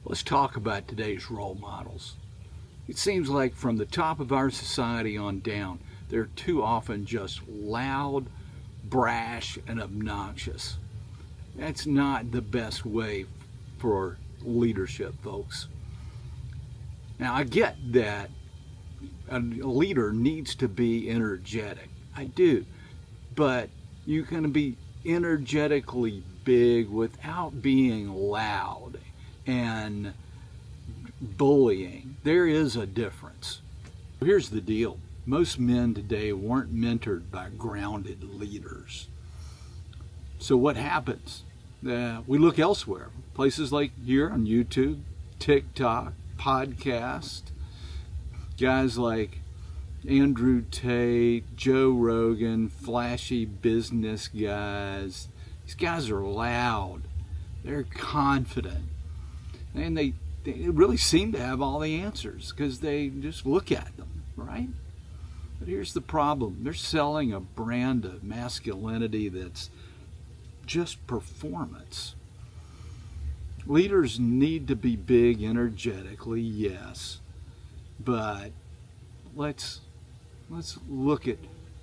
Let's talk about today's role models. It seems like from the top of our society on down, they're too often just loud, brash, and obnoxious. That's not the best way for leadership, folks. Now, I get that a leader needs to be energetic. I do. But you can be energetically big without being loud and bullying. There is a difference. Here's the deal. Most men today weren't mentored by grounded leaders. So what happens? We look elsewhere. Places like here on YouTube, TikTok, podcast, guys like Andrew Tate, Joe Rogan, flashy business guys. These guys are loud. They're confident. And they really seem to have all the answers because they just look at them, right? But here's the problem. They're selling a brand of masculinity that's just performance. Leaders need to be big energetically, yes, but let's look at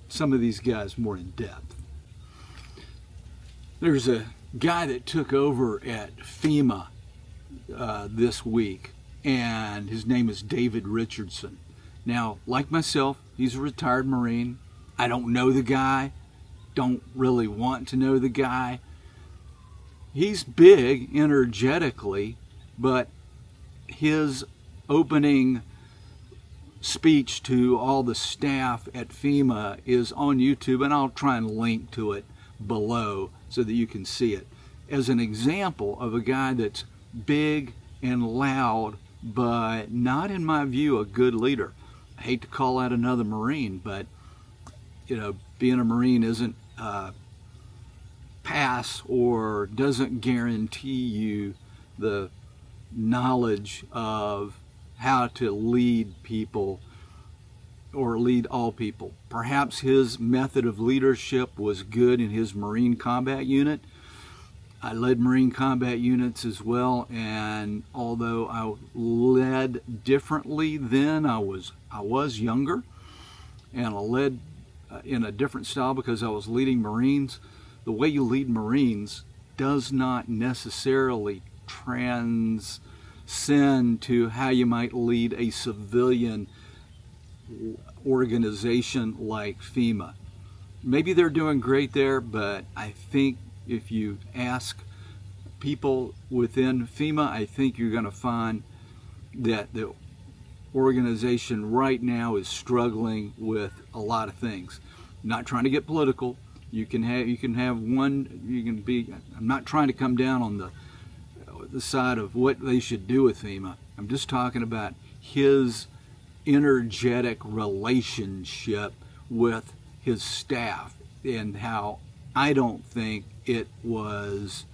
some of these guys more in depth. There's a guy that took over at FEMA this week, and his name is David Richardson. Now, like myself, he's a retired Marine. I don't know the guy, don't really want to know the guy. He's big energetically, but his opening speech to all the staff at FEMA is on YouTube, and I'll try and link to it below so that you can see it as an example of a guy that's big and loud, but not, in my view, a good leader. I hate to call out another Marine, but being a Marine isn't pass or doesn't guarantee you the knowledge of how to lead people or lead all people. Perhaps his method of leadership was good in his Marine combat unit. I led Marine combat units as well, and although I led differently then, I was younger, and I led in a different style because I was leading Marines. The way you lead Marines does not necessarily transcend to how you might lead a civilian organization like FEMA. Maybe they're doing great there, but I think if you ask people within FEMA, I think you're going to find that the organization right now is struggling with a lot of things. I'm not trying to get political. I'm not trying to come down on the side of what they should do with FEMA. I'm just talking about his energetic relationship with his staff and how I don't think it was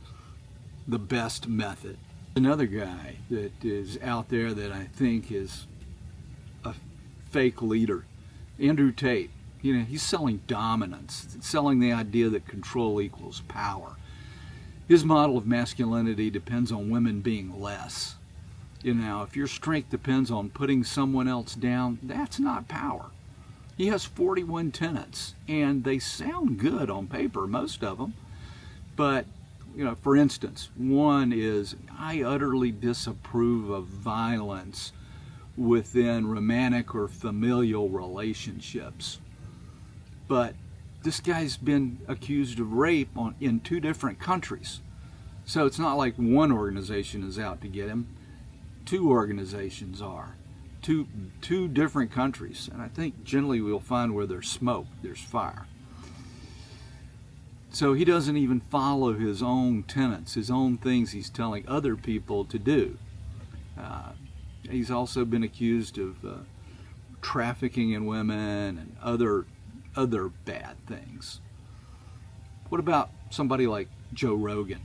the best method. Another guy that is out there that I think is a fake leader, Andrew Tate. He's selling dominance, selling the idea that control equals power. His model of masculinity depends on women being less. If your strength depends on putting someone else down, that's not power. He has 41 tenets, and they sound good on paper, most of them. But, for instance, one is, I utterly disapprove of violence within romantic or familial relationships. But this guy's been accused of rape in 2 different countries. So it's not like one organization is out to get him. 2 organizations are. Two different countries. And I think generally we'll find where there's smoke, there's fire. So he doesn't even follow his own tenets, his own things he's telling other people to do. He's also been accused of trafficking in women and other bad things. What about somebody like Joe Rogan?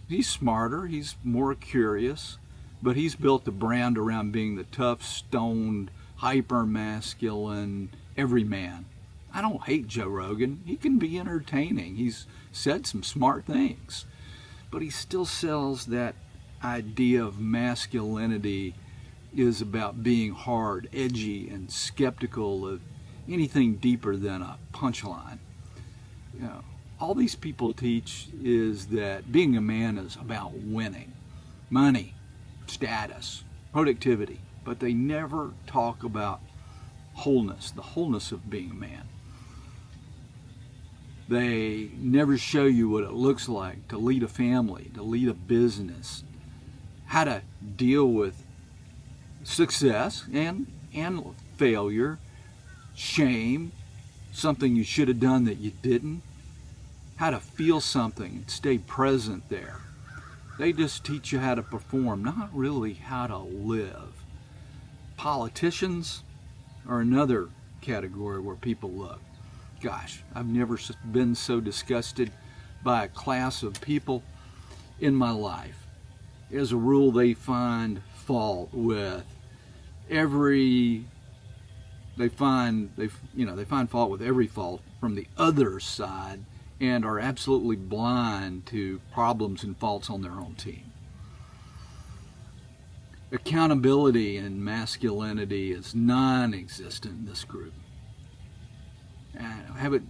He's smarter, he's more curious, but he's built a brand around being the tough, stoned, hyper-masculine everyman. I don't hate Joe Rogan. He can be entertaining. He's said some smart things. But he still sells that idea of masculinity is about being hard, edgy, and skeptical of anything deeper than a punchline. You know, all these people teach is that being a man is about winning, money, status, productivity, but they never talk about wholeness, the wholeness of being a man. They never show you what it looks like to lead a family, to lead a business, how to deal with success and failure, shame, something you should have done that you didn't, how to feel something and stay present there. They just teach you how to perform, not really how to live. Politicians are another category where people look. Gosh, I've never been so disgusted by a class of people in my life. As a rule, they find fault with every fault with every fault from the other side and are absolutely blind to problems and faults on their own team. Accountability and masculinity is non-existent in this group.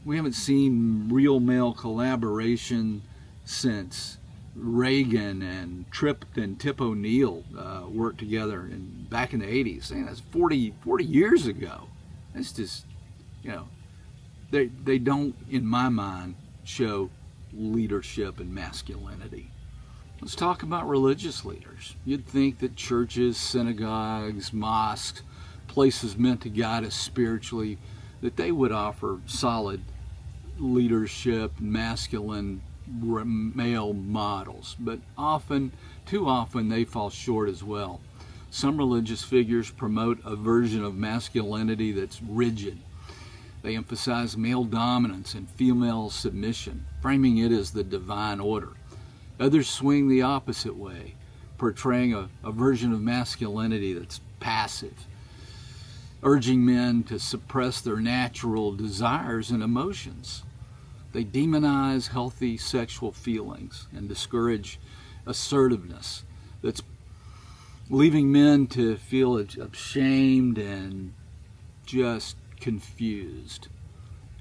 We haven't seen real male collaboration since Reagan and Tripp and Tip O'Neill worked together back in the 80s. That's 40 years ago. That's just, they don't, in my mind, show leadership and masculinity. Let's talk about religious leaders. You'd think that churches, synagogues, mosques, places meant to guide us spiritually, that they would offer solid leadership, masculine male models. But too often, they fall short as well. Some religious figures promote a version of masculinity that's rigid. They emphasize male dominance and female submission, framing it as the divine order. Others swing the opposite way, portraying a version of masculinity that's passive, urging men to suppress their natural desires and emotions. They demonize healthy sexual feelings and discourage assertiveness that's leaving men to feel ashamed and just confused.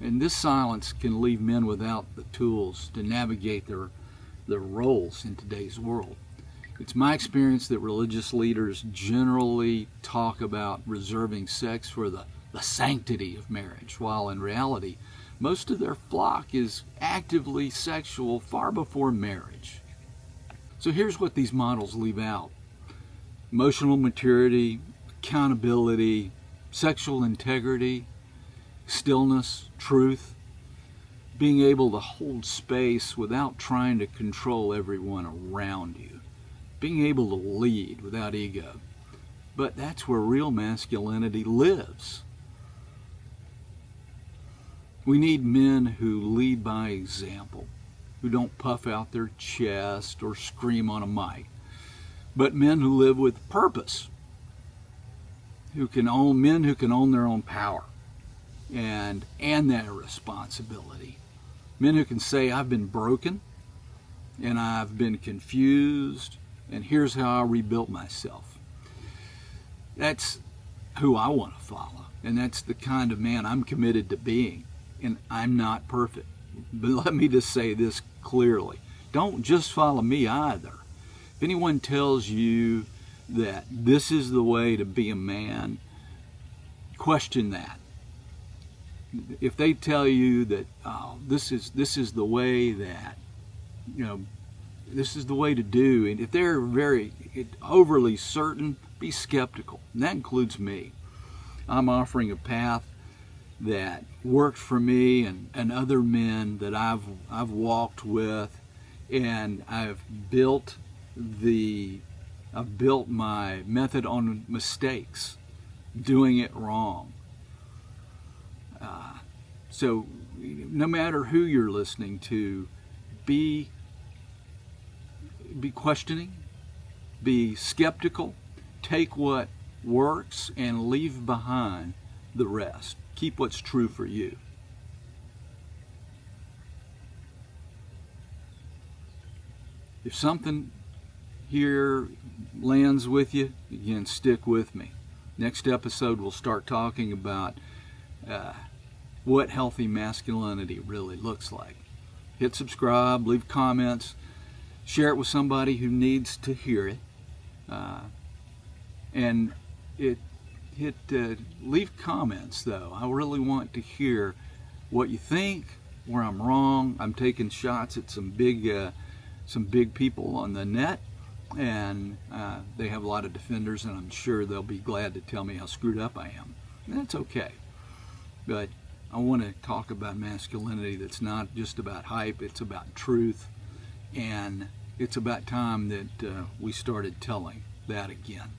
And this silence can leave men without the tools to navigate their roles in today's world. It's my experience that religious leaders generally talk about reserving sex for the sanctity of marriage, while in reality, most of their flock is actively sexual far before marriage. So here's what these models leave out: emotional maturity, accountability, sexual integrity, stillness, truth, being able to hold space without trying to control everyone around you, being able to lead without ego. But that's where real masculinity lives. We need men who lead by example, who don't puff out their chest or scream on a mic, but men who live with purpose, men who can own their own power and their responsibility. Men who can say, I've been broken and I've been confused, and here's how I rebuilt myself. That's who I want to follow, and that's the kind of man I'm committed to being. And I'm not perfect. But let me just say this clearly. Don't just follow me either. If anyone tells you that this is the way to be a man, question that. If they tell you that this is the way that, this is the way to do, and if they're very overly certain, be skeptical. And that includes me. I'm offering a path that worked for me and other men that I've walked with, and I've built my method on mistakes, doing it wrong. So no matter who you're listening to, be questioning, be skeptical, take what works and leave behind the rest. Keep what's true for you. If something here lands with you, again, stick with me. Next episode, we'll start talking about what healthy masculinity really looks like. Hit subscribe, leave comments, share it with somebody who needs to hear it, and leave comments though. I really want to hear what you think, where I'm wrong. I'm taking shots at some big people on the net, and they have a lot of defenders, and I'm sure they'll be glad to tell me how screwed up I am. And that's okay. But I want to talk about masculinity that's not just about hype, it's about truth, and it's about time that we started telling that again.